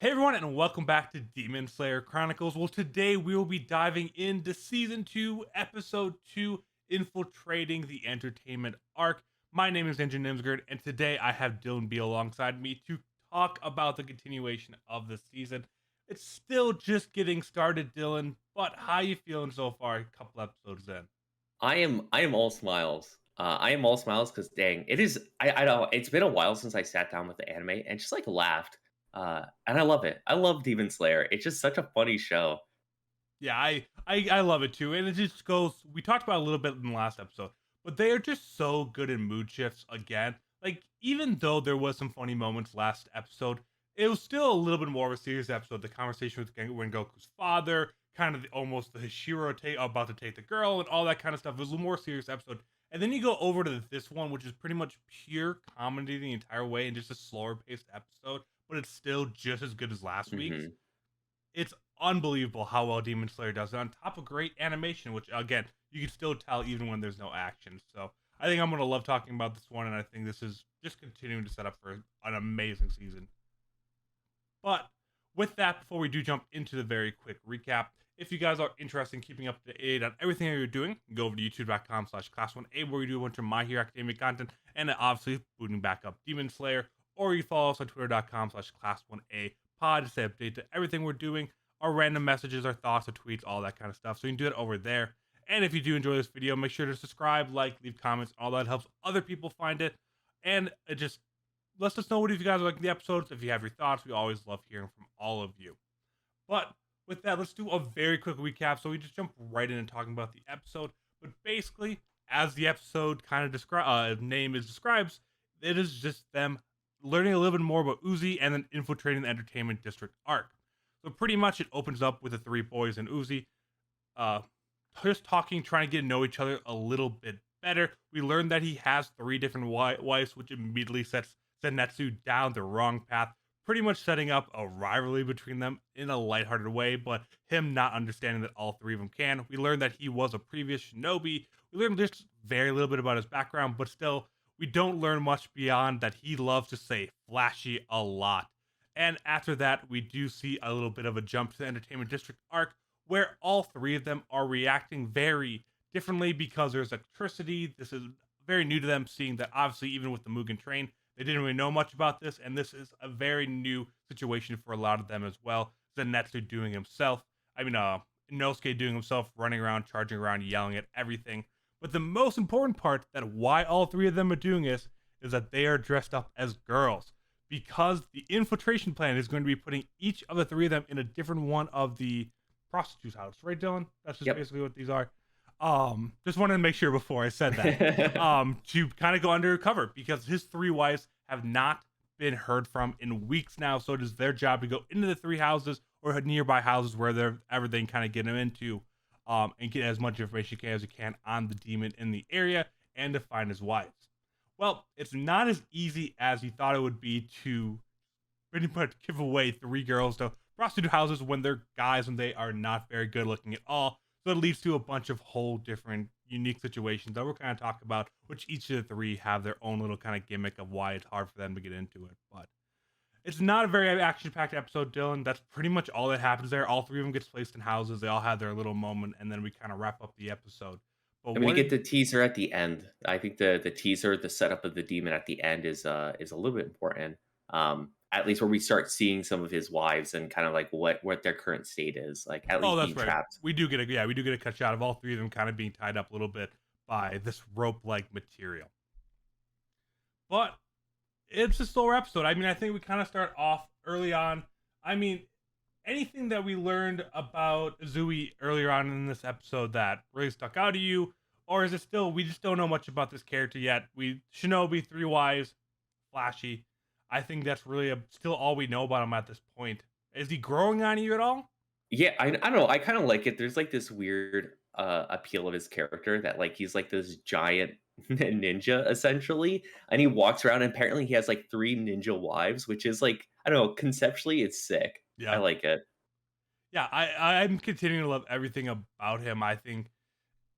Hey everyone, and welcome back to Demon Slayer Chronicles. Well, today we will be diving into Season 2, Episode 2, Infiltrating the Entertainment Arc. My name is Andrew Nimsgard, and today I have Dylan B alongside me to talk about the continuation of the season. It's still just getting started, Dylan, but how you feeling so far a couple episodes in? I am all smiles. I am all smiles because dang, it is. I don't. It's been a while since I sat down with the anime and just like laughed. And I love it. I love Demon Slayer. It's just such a funny show. Yeah, I love it too, and it just goes. We talked about it a little bit in the last episode, but they are just so good in mood shifts again. Like even though there was some funny moments last episode, it was still a little bit more of a serious episode. The conversation with Goku's father, kind of almost the Hashira about to take the girl, and all that kind of stuff. It was a more serious episode, and then you go over to this one, which is pretty much pure comedy the entire way, and just a slower paced episode, but it's still just as good as last week's. hmm It's unbelievable how well Demon Slayer does it on top of great animation, which again you can still tell even when there's no action. So I think I'm gonna love talking about this one, and I think this is just continuing to set up for an amazing season. But with that, before we do jump into the very quick recap, if you guys are interested in keeping up to date on everything that you're doing, go over to youtube.com/class1a where we do a bunch of My Hero Academia content, and obviously booting back up Demon Slayer, or you follow us on twitter.com/class1a pod to stay updated to everything we're doing, our random messages, our thoughts, our tweets, all that kind of stuff. So you can do it over there. And if you do enjoy this video, make sure to subscribe, like, leave comments, all that helps other people find it. And it just let us know what if you guys like the episodes. If you have your thoughts, we always love hearing from all of you. But with that, let's do a very quick recap. So we just jump right in and talking about the episode. But basically, as the episode kind of name is describes, it is just them learning a little bit more about Uzi and then infiltrating the entertainment district arc. So pretty much it opens up with the three boys and Uzi, uh, just talking, trying to get to know each other a little bit better. We learn that he has three different wives, which immediately sets Zenitsu down the wrong path, pretty much setting up a rivalry between them in a lighthearted way, but him not understanding that all three of them can. We learned that he was a previous shinobi. We learned just very little bit about his background, but still, we don't learn much beyond that he loves to say flashy a lot. And after that, we do see a little bit of a jump to the entertainment district arc where all three of them are reacting very differently because there's electricity. This is very new to them, seeing that obviously, even with the Mugen train, they didn't really know much about this, and this is a very new situation for a lot of them as well. Zenitsu doing himself. Inosuke doing himself, running around, charging around, yelling at everything. But the most important part that why all three of them are doing this is that they are dressed up as girls because the infiltration plan is going to be putting each of the three of them in a different one of the prostitute's house, right, Dylan? That's just Yep. basically what these are. Just wanted to make sure before I said that. To kind of go undercover because his three wives have not been heard from in weeks now. So it is their job to go into the three houses or nearby houses where they're everything kind of get them into, and get as much information as you can on the demon in the area and to find his wives. Well, it's not as easy as you thought it would be to pretty much give away three girls to prostitute houses when they're guys and they are not very good looking at all. So it leads to a bunch of whole different unique situations that we're kind of talking about, which each of the three have their own little kind of gimmick of why it's hard for them to get into it. But it's not a very action-packed episode, Dylan. That's pretty much all that happens there. All three of them gets placed in houses. They all have their little moment, and then we kind of wrap up the episode. But And we what get did the teaser at the end. I think the teaser, the setup of the demon at the end is a little bit important. At least where we start seeing some of his wives and kind of like what their current state is, like at Oh, least that's being right. trapped. We do get a cut shot of all three of them kind of being tied up a little bit by this rope-like material. But it's a slower episode. I think we kind of start off early on. I mean, anything that we learned about Zui earlier on in this episode that really stuck out to you, or is it still we just don't know much about this character yet? We Shinobi, three wives, flashy. I think that's really still all we know about him at this point. Is he growing on you at all? Yeah, I don't know. I kind of like it. There's like this weird appeal of his character that like he's like this giant ninja essentially, and he walks around. And apparently, he has like three ninja wives, which is like I don't know. Conceptually, it's sick. I Yeah. like it. Yeah, I'm continuing to love everything about him. I think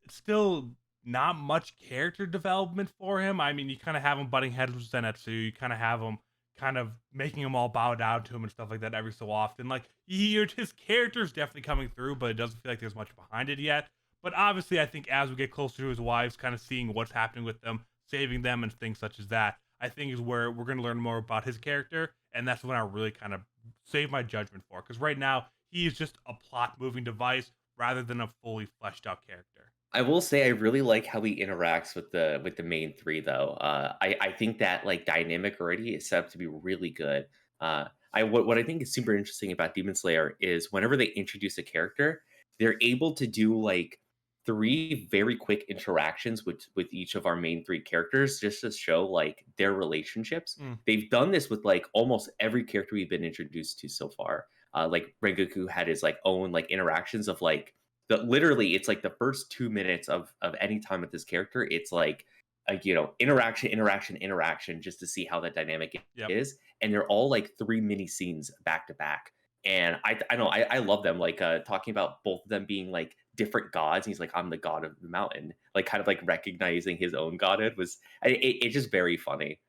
it's still not much character development for him. I mean, you kind of have him butting heads with Zenitsu. You kind of have him kind of making them all bow down to him and stuff like that every so often. Like his character's definitely coming through, but it doesn't feel like there's much behind it yet. But obviously, I think as we get closer to his wives, kind of seeing what's happening with them, saving them, and things such as that, I think is where we're going to learn more about his character, and that's when I really kind of save my judgment for. Because right now, he is just a plot moving device rather than a fully fleshed out character. I will say I really like how he interacts with the main three though. I think that like dynamic already is set up to be really good. I what I think is super interesting about Demon Slayer is whenever they introduce a character, they're able to do like three very quick interactions with each of our main three characters just to show like their relationships. Mm, They've done this with like almost every character we've been introduced to so far. Like Rengoku had his like own like interactions of like literally it's like the first 2 minutes of any time with this character it's like a, interaction just to see how that dynamic yep. is, and they're all like three mini scenes back to back, and I know I love them, like talking about both of them being like different gods. He's like, I'm the god of the mountain, like kind of like recognizing his own godhood was it's just very funny.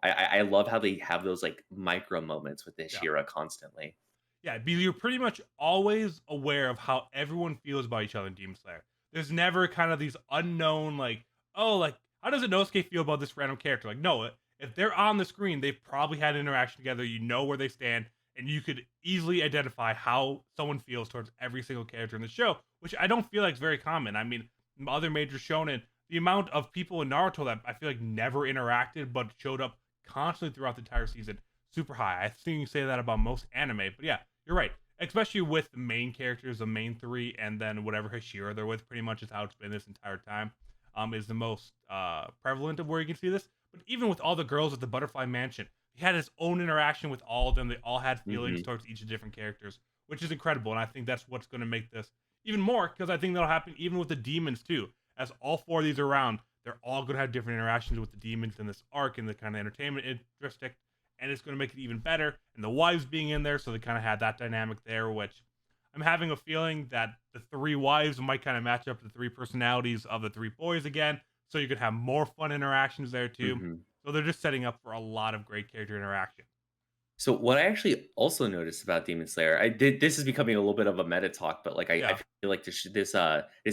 I love how they have those like micro moments with the Yeah. Hashira constantly. Yeah, because you're pretty much always aware of how everyone feels about each other in Demon Slayer. There's never kind of these unknown, like, oh, like, how does Inosuke feel about this random character? Like, no, if they're on the screen, they've probably had an interaction together. You know where they stand, and you could easily identify how someone feels towards every single character in the show, which I don't feel like is very common. I mean, other major shonen, the amount of people in Naruto that I feel like never interacted but showed up constantly throughout the entire season, super high. I think you say that about most anime, but yeah, you're right. Especially with the main characters, the main three, and then whatever Hashira they're with, pretty much is how it's been this entire time. Is the most prevalent of where you can see this. But even with all the girls at the Butterfly Mansion, he had his own interaction with all of them. They all had feelings Hmm. towards each of the different characters, which is incredible. And I think that's what's going to make this even more, because I think that'll happen even with the demons too. As all four of these are around, they're all going to have different interactions with the demons in this arc and the kind of entertainment district, and it's going to make it even better. And the wives being in there, so they kind of had that dynamic there, which I'm having a feeling that the three wives might kind of match up to the three personalities of the three boys again, so you could have more fun interactions there too. Hmm. So they're just setting up for a lot of great character interaction. So what I actually also noticed about Demon Slayer, I did this is becoming a little bit of a meta talk, but like I Yeah, feel like this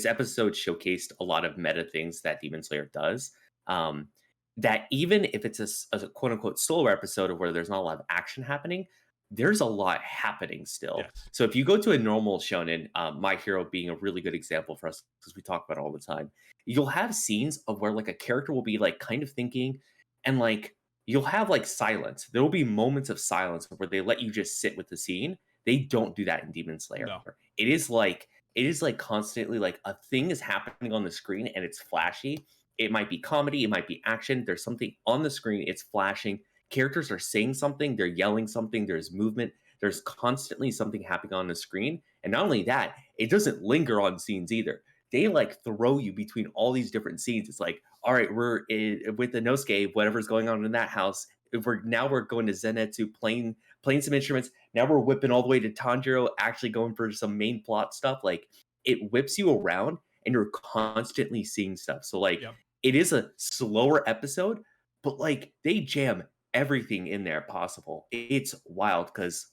episode showcased a lot of meta things that Demon Slayer does. Um, that even if it's a quote unquote solo episode of where there's not a lot of action happening, there's a lot happening still. yes, So if you go to a normal shonen, My Hero being a really good example for us because we talk about it all the time, you'll have scenes of where like a character will be like kind of thinking, and like you'll have like silence. There will be moments of silence where they let you just sit with the scene. They don't do that in Demon Slayer. no, It is like constantly like a thing is happening on the screen and it's flashy. It might be comedy, it might be action. There's something on the screen, it's flashing. Characters are saying something, they're yelling something, there's movement. There's constantly something happening on the screen. And not only that, it doesn't linger on scenes either. They like throw you between all these different scenes. It's like, all right, with the Nosuke, whatever's going on in that house. If we're going to Zenitsu playing some instruments. Now we're whipping all the way to Tanjiro, actually going for some main plot stuff. Like it whips you around, and you're constantly seeing stuff. So like yep, it is a slower episode, but like they jam everything in there possible. It's wild because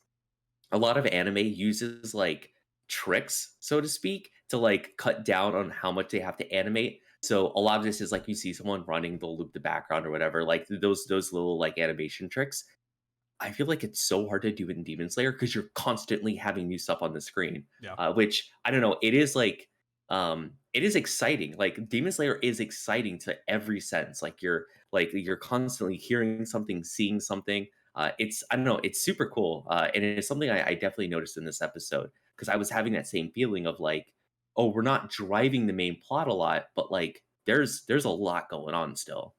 a lot of anime uses like tricks, so to speak, to like cut down on how much they have to animate. So a lot of this is like you see someone running, they'll loop the background or whatever, like those little like animation tricks. I feel like it's so hard to do in Demon Slayer because you're constantly having new stuff on the screen, yeah. which I don't know. It is exciting. Like Demon Slayer is exciting to every sense. Like you're constantly hearing something, seeing something. It's I don't know. It's super cool, and it's something I definitely noticed in this episode because I was having that same feeling of like, oh, we're not driving the main plot a lot, but like there's a lot going on still.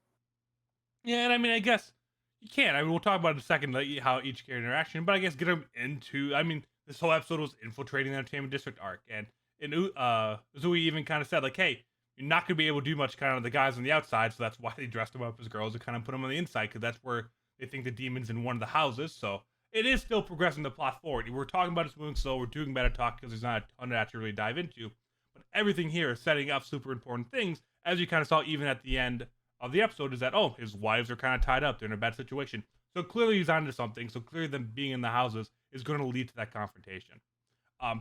Yeah, and I mean, I guess you can. I mean, we'll talk about in a second, like how each character interaction, but I guess get them into. I mean, this whole episode was infiltrating the entertainment district arc, and Zui even kind of said like, hey, you're not gonna be able to do much kind of the guys on the outside, so that's why they dressed them up as girls and kind of put them on the inside because that's where they think the demons in one of the houses. So it is still progressing the plot forward. We're talking about it's moving slow. We're doing better talk because there's not a ton to actually really dive into, but everything here is setting up super important things, as you kind of saw even at the end of the episode, is that, oh, his wives are kind of tied up. They're in a bad situation. So clearly he's onto something. So clearly them being in the houses is going to lead to that confrontation.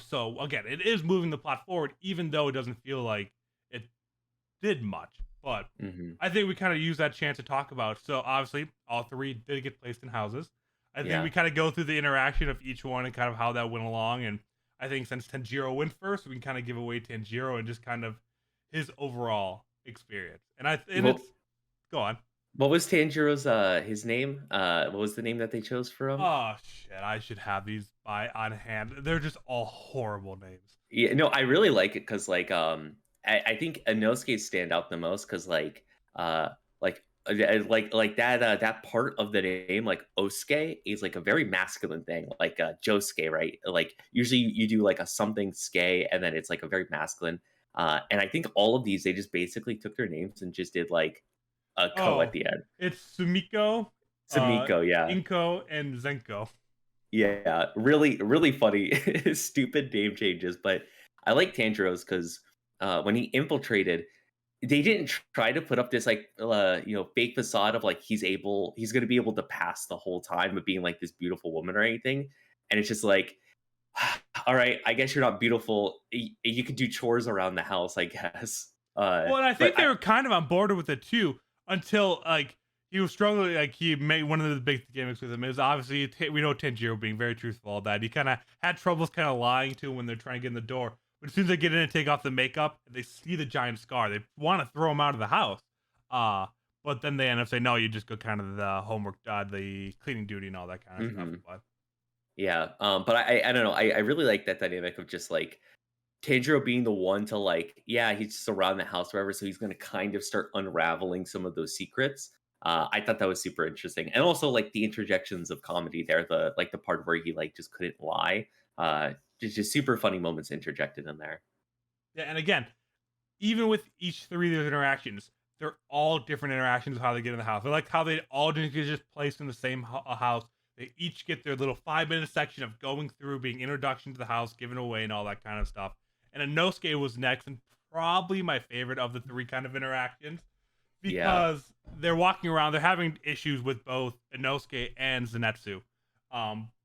So again, it is moving the plot forward, even though it doesn't feel like it did much. But Mhm. I think we kind of use that chance to talk about. So obviously, all three did get placed in houses. I think we Yeah. kind of go through the interaction of each one and kind of how that went along. And I think since Tanjiro went first, we can kind of give away Tanjiro and just kind of his overall experience. And Well, it's go on. what was Tanjiro's, his name? What was the name that they chose for him? Oh shit! I should have these by on hand. They're just all horrible names. Yeah, no, I really like it because I think Inosuke stand out the most because uh, like that that part of the name, like Osuke, is like a very masculine thing, like Josuke, right? Like usually you do like a something ske, and then it's like a very masculine. And I think all of these they just basically took their names and just did like a ko at Oh, the end. it's Sumiko, uh, Samiko, yeah. Inko, and Zenko. Yeah, really, really funny, stupid name changes. But I like Tanjiro's because when he infiltrated, they didn't try to put up this like fake facade of like he's gonna be able to pass the whole time of being like this beautiful woman or anything. And it's just like, all right, I guess you're not beautiful. You could do chores around the house, I guess. Well, and I But think they were kind of on board with it too until like he was struggling. Like he made one of the big gimmicks with him is obviously we know Tanjiro being very truthful, all that he kind of had troubles kind of lying to him when they're trying to get in the door. But as soon as they get in and take off the makeup, they see the giant scar. They want to throw him out of the house. Uh, but then they end up saying, no, you just go kind of the homework, the cleaning duty and all that kind of stuff. mhm, But yeah, but I don't know. I really like that dynamic of just like Tanjiro being the one to like, yeah, he's just around the house, wherever, so he's gonna kind of start unraveling some of those secrets. I thought that was super interesting, and also like the interjections of comedy there, the part where he like just couldn't lie, just super funny moments interjected in there. yeah, and again, even with each three of those interactions, they're all different interactions of how they get in the house. I like how they all didn't get just placed in the same house. They each get their little 5 minute section of going through, being introduction to the house, giving away, and all that kind of stuff. And Inosuke was next, and probably my favorite of the three kind of interactions Yeah, because they're walking around, they're having issues with both Inosuke and Zenitsu.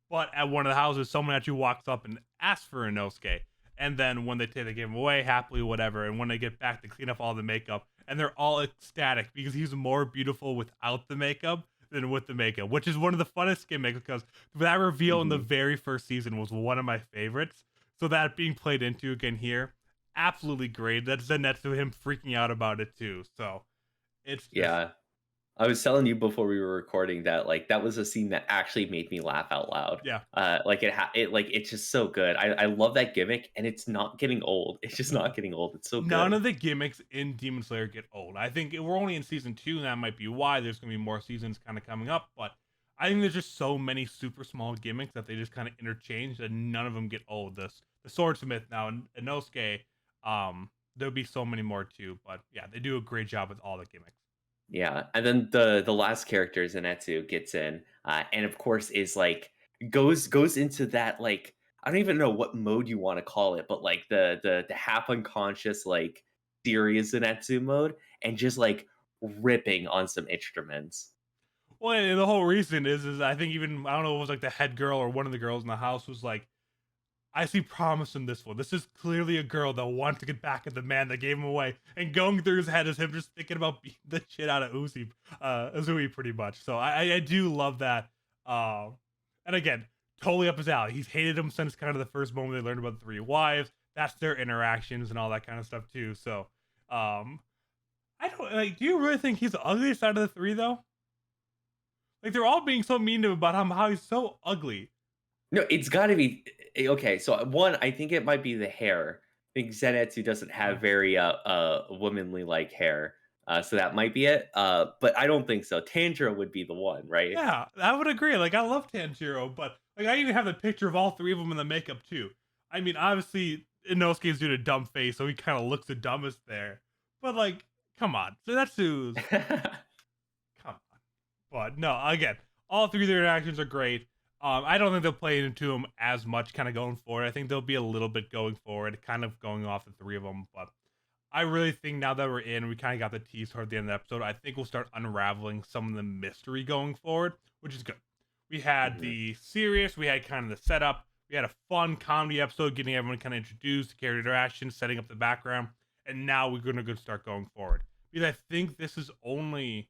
But at one of the houses, someone actually walks up and asks for Inosuke. And then when they take the game away, happily, whatever. And when they get back, they clean up all the makeup. And they're all ecstatic because he's more beautiful without the makeup than with the makeup, which is one of the funnest gimmicks because that reveal in the mhm. very first season was one of my favorites. So that being played into again here, absolutely great. That's Zenitsu him freaking out about it too. So it's just Yeah. I was telling you before we were recording that like that was a scene that actually made me laugh out loud. yeah. Like it like it's just so good. I love that gimmick, and it's not getting old. It's just not getting old. It's so None good. of the gimmicks in Demon Slayer get old. I think we're only in season 2, and that might be why there's going to be more seasons kind of coming up. But I think there's just so many super small gimmicks that they just kind of interchange that none of them get old. The Swordsmith now and Inosuke, there'll be so many more too. But yeah, they do a great job with all the gimmicks. Yeah, and then the last character Zenitsu gets in, and of course is like goes into that like I don't even know what mode you want to call it, but like the half unconscious like serious Zenitsu mode, and just like ripping on some instruments. Well, and the whole reason is I think even I don't know if it was like the head girl or one of the girls in the house was like, I see promise in this one. This is clearly a girl that wants to get back at the man that gave him away. And going through his head is him just thinking about beating the shit out of Uzui pretty much. So I do love that. And again, totally up his alley. He's hated him since kind of the first moment they learned about the three wives. That's their interactions and all that kind of stuff too. So I don't like. Do you really think he's the ugliest out of the three though? Like they're all being so mean to him about how he's so ugly. No, it's got to be okay. So one, I think it might be the hair. I think Zenitsu doesn't have very womanly like hair, so that might be it. But I don't think so. Tanjiro would be the one, right? Yeah, I would agree. Like, I love Tanjiro, but like, I even have the picture of all three of them in the makeup too. I mean, obviously, Inosuke's doing a dumb face, so he kind of looks the dumbest there. But like, come on, Zenitsu's come on. But no, again, all three of their interactions are great. I don't think they'll play into them as much, kind of going forward. I think there'll be a little bit going forward, kind of going off the three of them. But I really think now that we're in, we kind of got the tease toward the end of the episode. I think we'll start unraveling some of the mystery going forward, which is good. We had Mhm. the serious, we had kind of the setup, we had a fun comedy episode, getting everyone kind of introduced, character interaction, setting up the background, and now we're gonna go start going forward. Because I think this is only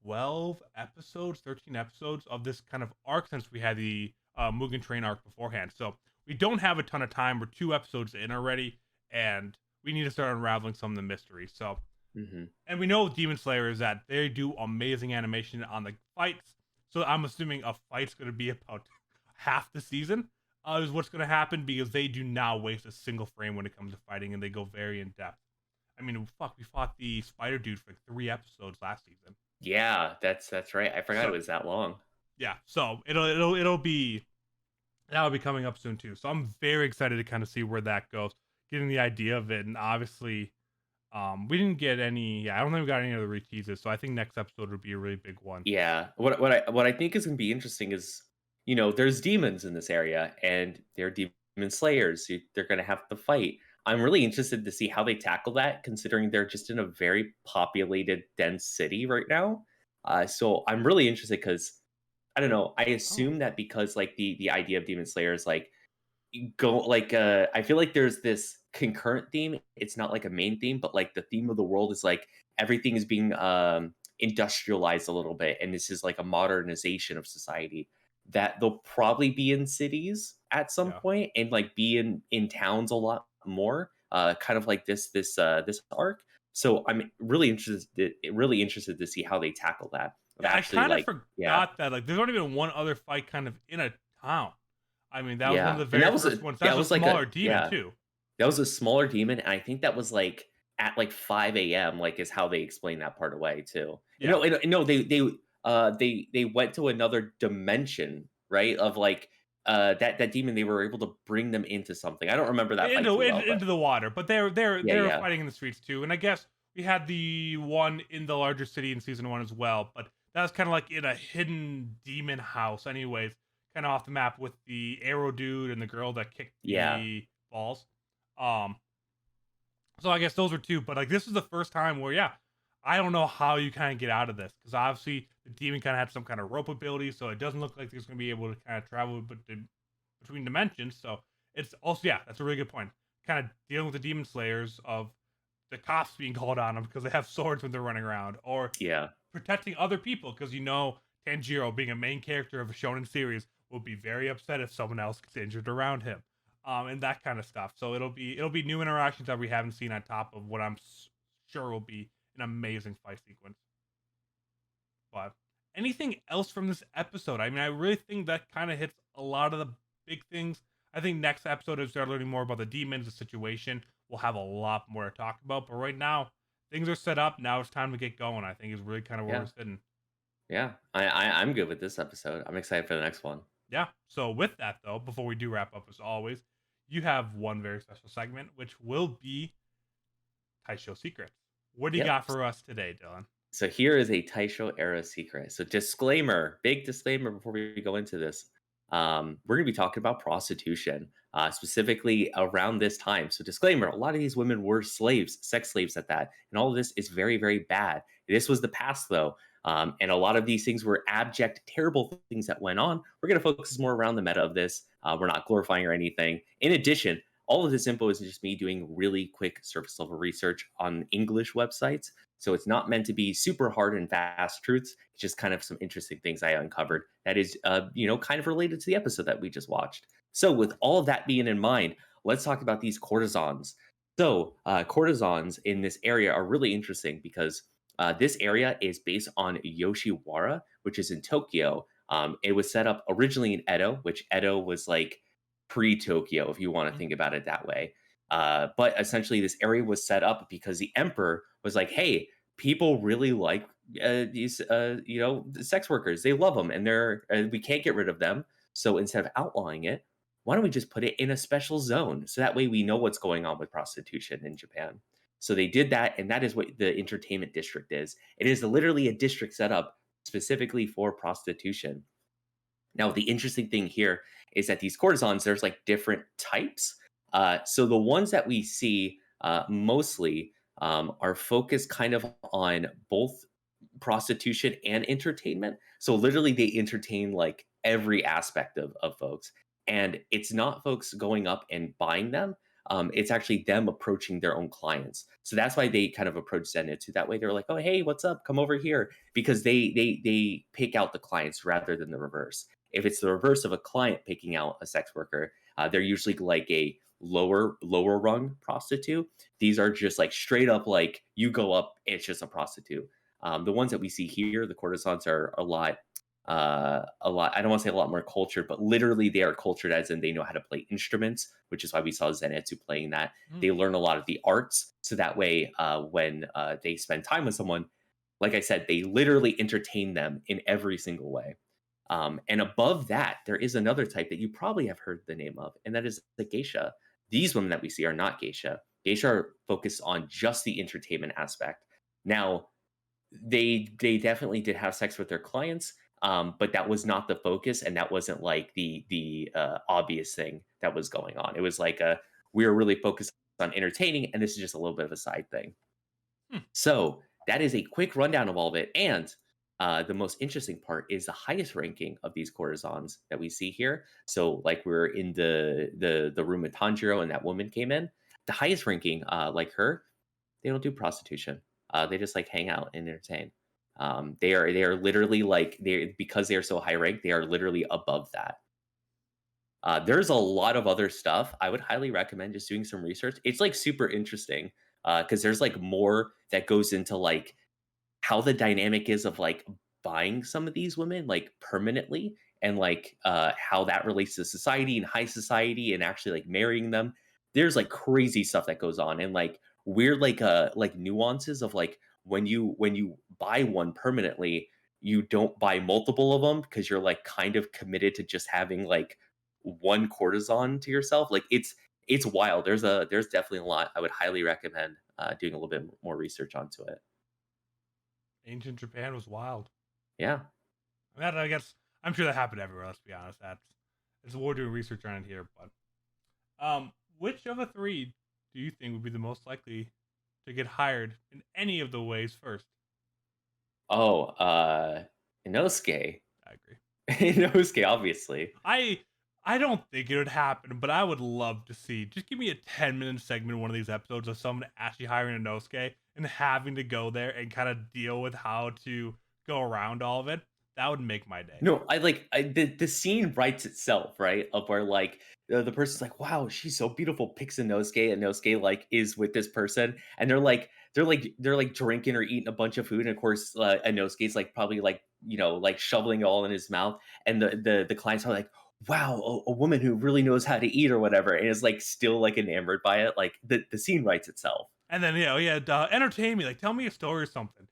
12 episodes, 13 episodes of this kind of arc since we had the Mugen Train arc beforehand. So we don't have a ton of time. We're 2 episodes in already, and we need to start unraveling some of the mysteries. So, Mhm. and we know Demon Slayer is that they do amazing animation on the fights. So I'm assuming a fight's going to be about half the season is what's going to happen because they do not waste a single frame when it comes to fighting, and they go very in depth. I mean, fuck, we fought the spider dude for like 3 episodes last season. Yeah, that's right. I forgot it So was that long. yeah, so it'll be that'll be coming up soon too. So I'm very excited to kind of see where that goes. Getting the idea of it, and obviously, we didn't get any. Yeah, I don't think we got any other reteases. So I think next episode would be a really big one. Yeah. What I think is gonna be interesting is, there's demons in this area, and they're demon slayers. They're gonna have to fight. I'm really interested to see how they tackle that, considering they're just in a very populated, dense city right now. So I'm really interested because I don't know. I Oh assume that because like the idea of demon slayer is like go like I feel like there's this concurrent theme. It's not like a main theme, but like the theme of the world is like everything is being industrialized a little bit, and this is like a modernization of society. That they'll probably be in cities at some yeah, point and like be in towns a lot more. Kind of like this arc. So I'm really interested to see how they tackle that. Of yeah. I actually kind of like, yeah, forgot that like there's only been one other fight kind of in a town. I mean, that was one of yeah, the and very first ones. that That's a was like a smaller demon yeah. too. That was a smaller demon, and I think that was, like, at, like, 5 AM, like, is how they explain that part away too. Yeah, No, they went to another dimension, right? Of, like, that demon, they were able to bring them into something. I don't remember that fight too well, but into the water, but yeah, they're yeah. fighting in the streets too. And I guess we had the one in the larger city in season one as well, but that was kind of like in a hidden demon house, anyways, kind of off the map with the arrow dude and the girl that kicked Yeah. the balls. Um, so I guess those were two, but like this is the first time where yeah, I don't know how you kind of get out of this because obviously the demon kind of had some kind of rope ability, so it doesn't look like it's going to be able to kind of travel between dimensions. So it's also yeah, that's a really good point. Kind of dealing with the demon slayers of the cops being called on them because they have swords when they're running around, or Yeah. protecting other people because Tanjiro, being a main character of a shonen series, will be very upset if someone else gets injured around him, and that kind of stuff. So it'll be new interactions that we haven't seen on top of what sure will be an amazing fight sequence. But anything else from this episode? I mean, I really think that kind of hits a lot of the big things. I think next episode, as we start learning more about the demons, the situation, we'll have a lot more to talk about. But right now, things are set up. Now it's time to get going. I think is really kind of where we're Yeah. sitting. Yeah. I'm good with this episode. I'm excited for the next one. Yeah. So with that though, before we do wrap up, as always, you have one very special segment, which will be Taisho Secrets. What do you Yep. got for us today, Dylan? So here is a Taisho era secret. So disclaimer, big disclaimer before we go into this. We're going to be talking about prostitution, specifically around this time. So disclaimer, a lot of these women were slaves, sex slaves at that. And all of this is very, very bad. This was the past though. And a lot of these things were abject, terrible things that went on. We're going to focus more around the meta of this. We're not glorifying or anything. In addition, all of this info is just me doing really quick surface level research on English websites. So it's not meant to be super hard and fast truths. It's just kind of some interesting things I uncovered that is, kind of related to the episode that we just watched. So with all of that being in mind, let's talk about these courtesans. So courtesans in this area are really interesting because this area is based on Yoshiwara, which is in Tokyo. It was set up originally in Edo, which Edo was like pre-Tokyo, if you want to think about it that way. But essentially, this area was set up because the emperor was like, "Hey, people really like these, sex workers. They love them, and we can't get rid of them. So instead of outlawing it, why don't we just put it in a special zone so that way we know what's going on with prostitution in Japan?" So they did that, and that is what the entertainment district is. It is literally a district set up specifically for prostitution. Now, the interesting thing here is that these courtesans, there's like different types. So the ones that we see mostly are focused kind of on both. prostitution and entertainment. So literally they entertain like every aspect of folks. And it's not folks going up and buying them. It's actually them approaching their own clients. So that's why they kind of approach Zenitsu that way. They're like, "Oh, hey, what's up? Come over here," because they pick out the clients rather than the reverse. If it's the reverse of a client picking out a sex worker, they're usually like a lower rung prostitute. These are just like straight up like you go up, it's just a prostitute. The ones that we see here, the courtesans are a lot. I don't want to say a lot more cultured, but literally they are cultured as in they know how to play instruments, which is why we saw Zenitsu playing that. Mm. They learn a lot of the arts, so that way when they spend time with someone, like I said, they literally entertain them in every single way. And above that, there is another type that you probably have heard the name of, and that is the geisha. These women that we see are not geisha. Geisha are focused on just the entertainment aspect. Now, they definitely did have sex with their clients, but that was not the focus, and that wasn't like the obvious thing that was going on. It was like we were really focused on entertaining, and this is just a little bit of a side thing. Hmm. So that is a quick rundown of all of it. And the most interesting part is the highest ranking of these courtesans that we see here. So like we're in the room with Tanjiro and that woman came in. The highest ranking, like her, they don't do prostitution. They just like hang out and entertain. They are literally like they because they are so high ranked, they are literally above that. There's a lot of other stuff. I would highly recommend just doing some research. It's like super interesting because there's like more that goes into like how the dynamic is of like buying some of these women like permanently and like how that relates to society and high society and actually like marrying them. There's like crazy stuff that goes on and like weird like nuances of like when you buy one permanently, you don't buy multiple of them because you're like kind of committed to just having like one courtesan to yourself. Like it's wild. There's definitely a lot. I would highly recommend doing a little bit more research onto it. Ancient Japan was wild. Yeah. I guess I'm sure that happened everywhere. Let's be honest. That's it's what we're doing research on it here. But which of the three do you think would be the most likely to get hired in any of the ways first? Oh, Inosuke. I agree. Inosuke, obviously. I I don't think it would happen, but I would love to see. Just give me a 10-minute segment in one of these episodes of someone actually hiring a Nosuke and having to go there and kind of deal with how to go around all of it. That would make my day. No, the scene writes itself, right? Of where like the person's like, "Wow, she's so beautiful." Picks a Nosuke, and Nosuke like is with this person, and they're like drinking or eating a bunch of food, and of course, Inosuke's like probably like like shoveling it all in his mouth, and the clients are like, "Wow, a woman who really knows how to eat or whatever," and is like still like enamored by it. Like the scene writes itself. And then yeah, entertain me, like tell me a story or something.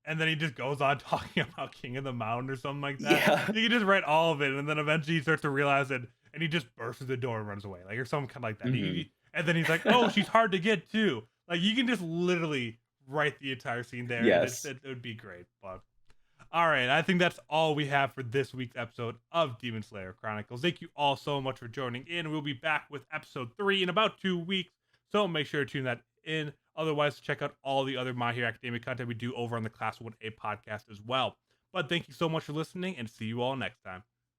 And then he just goes on talking about King of the Mountain or something like that. Yeah. You can just write all of it, and then eventually he starts to realize it, and he just bursts through the door and runs away, like or something kind of like that. Mhm. And then he's like, "Oh, she's hard to get too." Like you can just literally write the entire scene there, and Yes. it would be great. But all right, I think that's all we have for this week's episode of Demon Slayer Chronicles. Thank you all so much for joining in. We'll be back with episode 3 in about 2 weeks, so make sure to tune that in. Otherwise, check out all the other My Hero Academia content we do over on the Class 1A podcast as well. But thank you so much for listening, and see you all next time.